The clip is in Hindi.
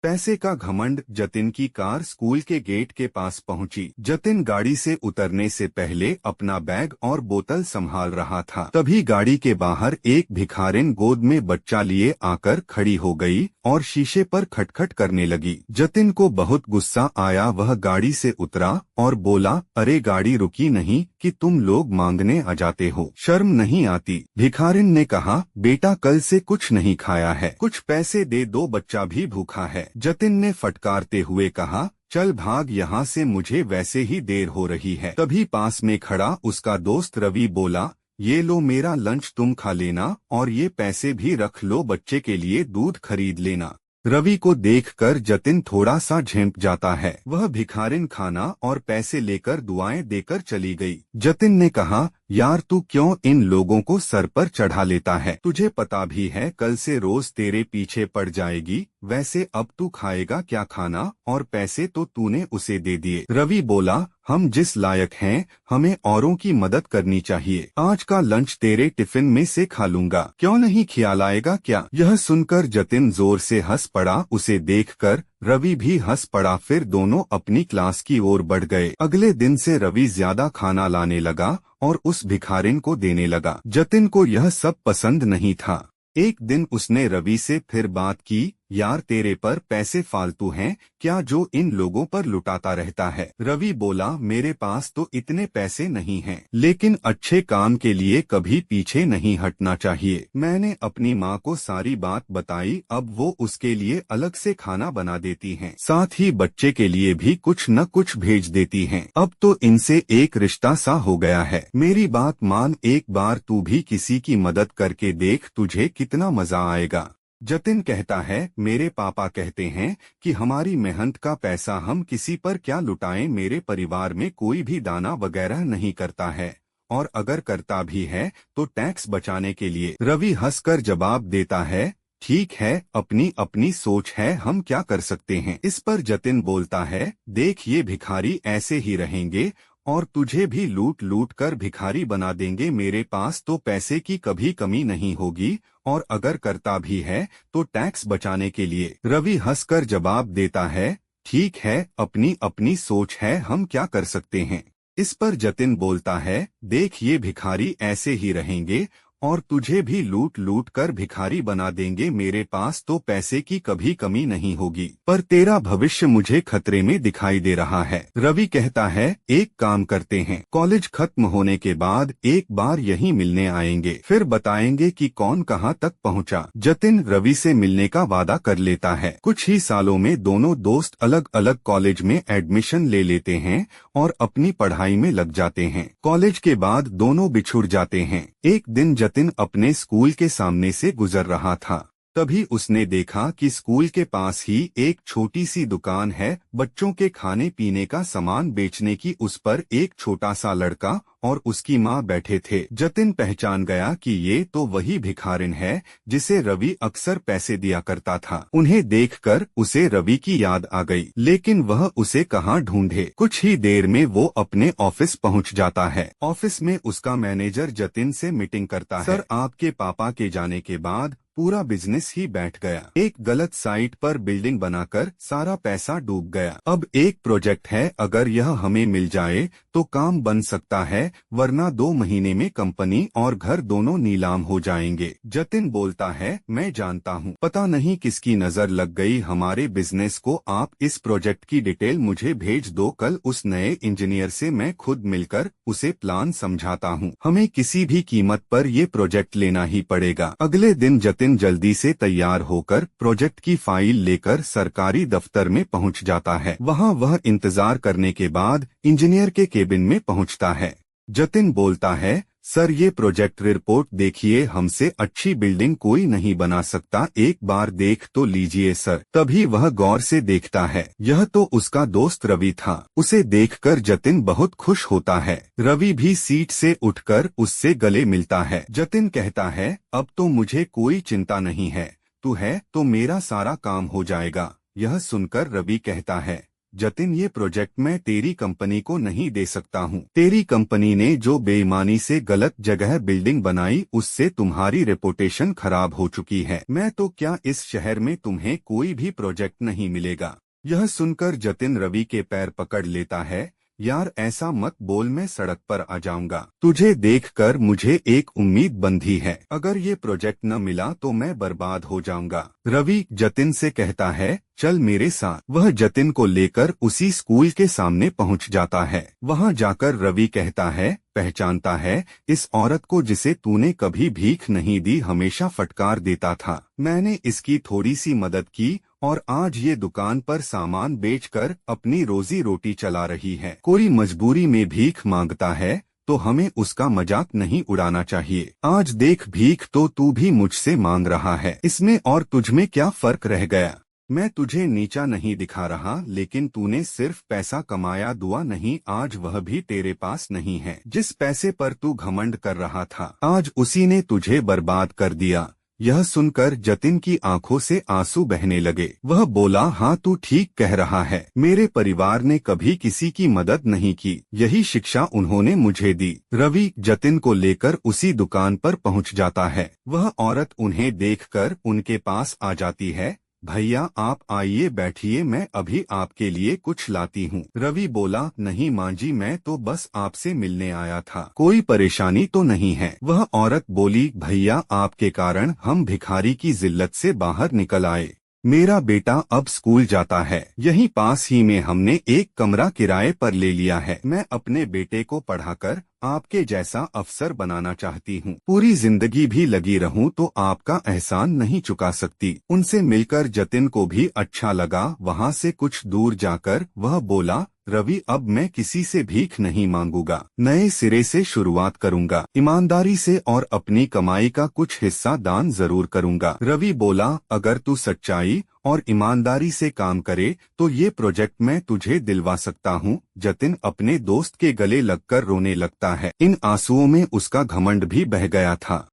पैसे का घमंड। जतिन की कार स्कूल के गेट के पास पहुंची। जतिन गाड़ी से उतरने से पहले अपना बैग और बोतल संभाल रहा था। तभी गाड़ी के बाहर एक भिखारिन गोद में बच्चा लिए आकर खड़ी हो गई और शीशे पर खटखट करने लगी। जतिन को बहुत गुस्सा आया। वह गाड़ी से उतरा और बोला, अरे गाड़ी रुकी नहीं कि तुम लोग मांगने आ जाते हो, शर्म नहीं आती? भिखारिन ने कहा, बेटा कल से कुछ नहीं खाया है, कुछ पैसे दे दो, बच्चा भी भूखा है। जतिन ने फटकारते हुए कहा, चल भाग यहाँ से, मुझे वैसे ही देर हो रही है। तभी पास में खड़ा उसका दोस्त रवि बोला, ये लो मेरा लंच, तुम खा लेना और ये पैसे भी रख लो, बच्चे के लिए दूध खरीद लेना। रवि को देखकर जतिन थोड़ा सा झेंप जाता है। वह भिखारिन खाना और पैसे लेकर दुआएं देकर चली गई। जतिन ने कहा, यार तू क्यों इन लोगों को सर पर चढ़ा लेता है? तुझे पता भी है कल से रोज तेरे पीछे पड़ जाएगी। वैसे अब तू खाएगा क्या खाना, और पैसे तो तूने उसे दे दिए। रवि बोला, हम जिस लायक हैं हमें औरों की मदद करनी चाहिए। आज का लंच तेरे टिफिन में से खा लूंगा, क्यों नहीं ख्याल आएगा क्या? यह सुनकर जतिन जोर से हंस पड़ा। उसे देखकर रवि भी हंस पड़ा। फिर दोनों अपनी क्लास की ओर बढ़ गए। अगले दिन से रवि ज्यादा खाना लाने लगा और उस भिखारिन को देने लगा। जतिन को यह सब पसंद नहीं था। एक दिन उसने रवि से फिर बात की, यार तेरे पर पैसे फालतू हैं क्या जो इन लोगों पर लुटाता रहता है? रवि बोला, मेरे पास तो इतने पैसे नहीं हैं, लेकिन अच्छे काम के लिए कभी पीछे नहीं हटना चाहिए। मैंने अपनी माँ को सारी बात बताई, अब वो उसके लिए अलग से खाना बना देती हैं, साथ ही बच्चे के लिए भी कुछ न कुछ भेज देती हैं। अब तो इनसे एक रिश्ता सा हो गया है। मेरी बात मान, एक बार तू भी किसी की मदद करके देख, तुझे कितना मजा आएगा। जतिन कहता है, मेरे पापा कहते हैं कि हमारी मेहनत का पैसा हम किसी पर क्या लुटाएं। मेरे परिवार में कोई भी दाना वगैरह नहीं करता है, और अगर करता भी है तो टैक्स बचाने के लिए। रवि हंसकर जवाब देता है, ठीक है, अपनी अपनी सोच है, हम क्या कर सकते हैं। इस पर जतिन बोलता है, देख ये भिखारी ऐसे ही रहेंगे और तुझे भी लूट लूट कर भिखारी बना देंगे। मेरे पास तो पैसे की कभी कमी नहीं होगी, और अगर करता भी है तो टैक्स बचाने के लिए। रवि हंसकर जवाब देता है, ठीक है, अपनी अपनी सोच है, हम क्या कर सकते हैं। इस पर जतिन बोलता है, देख ये भिखारी ऐसे ही रहेंगे और तुझे भी लूट लूट कर भिखारी बना देंगे। मेरे पास तो पैसे की कभी कमी नहीं होगी, पर तेरा भविष्य मुझे खतरे में दिखाई दे रहा है। रवि कहता है, एक काम करते हैं, कॉलेज खत्म होने के बाद एक बार यहीं मिलने आएंगे, फिर बताएंगे कि कौन कहां तक पहुंचा। जतिन रवि से मिलने का वादा कर लेता है। कुछ ही सालों में दोनों दोस्त अलग अलग कॉलेज में एडमिशन ले लेते हैं और अपनी पढ़ाई में लग जाते हैं। कॉलेज के बाद दोनों बिछुड़ जाते हैं। एक दिन जतिन अपने स्कूल के सामने से गुजर रहा था। तभी उसने देखा कि स्कूल के पास ही एक छोटी सी दुकान है, बच्चों के खाने पीने का सामान बेचने की। उस पर एक छोटा सा लड़का और उसकी माँ बैठे थे। जतिन पहचान गया कि ये तो वही भिखारिन है जिसे रवि अक्सर पैसे दिया करता था। उन्हें देखकर उसे रवि की याद आ गई, लेकिन वह उसे कहाँ ढूंढे। कुछ ही देर में वो अपने ऑफिस पहुँच जाता है। ऑफिस में उसका मैनेजर जतिन से मीटिंग करता है। सर, आपके पापा के जाने के बाद पूरा बिजनेस ही बैठ गया। एक गलत साइट पर बिल्डिंग बनाकर सारा पैसा डूब गया। अब एक प्रोजेक्ट है, अगर यह हमें मिल जाए तो काम बन सकता है, वरना 2 महीने में कंपनी और घर दोनों नीलाम हो जाएंगे। जतिन बोलता है, मैं जानता हूँ, पता नहीं किसकी नजर लग गई हमारे बिजनेस को। आप इस प्रोजेक्ट की डिटेल मुझे भेज दो, कल उस नए इंजीनियर से मैं खुद मिलकर उसे प्लान समझाता हूँ। हमें किसी भी कीमत पर ये प्रोजेक्ट लेना ही पड़ेगा। अगले दिन जतिन जल्दी से तैयार होकर प्रोजेक्ट की फाइल लेकर सरकारी दफ्तर में पहुंच जाता है। वहां वह इंतजार करने के बाद इंजीनियर के केबिन में पहुंचता है। जतिन बोलता है, सर ये प्रोजेक्ट रिपोर्ट देखिए, हमसे अच्छी बिल्डिंग कोई नहीं बना सकता, एक बार देख तो लीजिए सर। तभी वह गौर से देखता है, यह तो उसका दोस्त रवि था। उसे देखकर जतिन बहुत खुश होता है। रवि भी सीट से उठकर उससे गले मिलता है। जतिन कहता है, अब तो मुझे कोई चिंता नहीं है, तू है तो मेरा सारा काम हो जाएगा। यह सुनकर रवि कहता है, जतिन ये प्रोजेक्ट मैं तेरी कंपनी को नहीं दे सकता हूँ। तेरी कंपनी ने जो बेईमानी से गलत जगह बिल्डिंग बनाई उससे तुम्हारी रेपुटेशन खराब हो चुकी है। मैं तो क्या इस शहर में तुम्हें कोई भी प्रोजेक्ट नहीं मिलेगा। यह सुनकर जतिन रवि के पैर पकड़ लेता है। यार ऐसा मत बोल, मैं सड़क पर आ जाऊंगा। तुझे देखकर मुझे एक उम्मीद बंधी है। अगर ये प्रोजेक्ट न मिला तो मैं बर्बाद हो जाऊंगा। रवि जतिन से कहता है चल मेरे साथ। वह जतिन को लेकर उसी स्कूल के सामने पहुंच जाता है। वहां जाकर रवि कहता है पहचानता है इस औरत को जिसे तूने कभी भीख नहीं दी, हमेशा फटकार देता था। मैंने इसकी थोड़ी सी मदद की और आज ये दुकान पर सामान बेचकर अपनी रोजी रोटी चला रही है। कोई मजबूरी में भीख मांगता है तो हमें उसका मजाक नहीं उड़ाना चाहिए। आज देख भीख तो तू भी मुझसे मांग रहा है, इसमें और तुझमें क्या फर्क रह गया। मैं तुझे नीचा नहीं दिखा रहा, लेकिन तूने सिर्फ पैसा कमाया, दुआ नहीं, आज वह भी तेरे पास नहीं है। जिस पैसे पर तू घमंड कर रहा था आज उसी ने तुझे बर्बाद कर दिया। यह सुनकर जतिन की आंखों से आंसू बहने लगे। वह बोला हाँ तू ठीक कह रहा है, मेरे परिवार ने कभी किसी की मदद नहीं की, यही शिक्षा उन्होंने मुझे दी। रवि जतिन को लेकर उसी दुकान पर पहुंच जाता है। वह औरत उन्हें देखकर उनके पास आ जाती है। भैया आप आइए बैठिए, मैं अभी आपके लिए कुछ लाती हूँ। रवि बोला नहीं माँ जी, मैं तो बस आपसे मिलने आया था, कोई परेशानी तो नहीं है। वह औरत बोली भैया आपके कारण हम भिखारी की जिल्लत से बाहर निकल आए। मेरा बेटा अब स्कूल जाता है, यहीं पास ही में हमने एक कमरा किराए पर ले लिया है। मैं अपने बेटे को पढ़ाकर आपके जैसा अफसर बनाना चाहती हूँ। पूरी जिंदगी भी लगी रहूँ तो आपका एहसान नहीं चुका सकती। उनसे मिलकर जतिन को भी अच्छा लगा। वहाँ से कुछ दूर जाकर वह बोला रवि अब मैं किसी से भीख नहीं मांगूंगा, नए सिरे से शुरुआत करूंगा, ईमानदारी से, और अपनी कमाई का कुछ हिस्सा दान जरूर करूंगा। रवि बोला अगर तू सच्चाई और ईमानदारी से काम करे तो ये प्रोजेक्ट मैं तुझे दिलवा सकता हूँ। जतिन अपने दोस्त के गले लगकर रोने लगता है। इन आंसुओं में उसका घमंड भी बह गया था।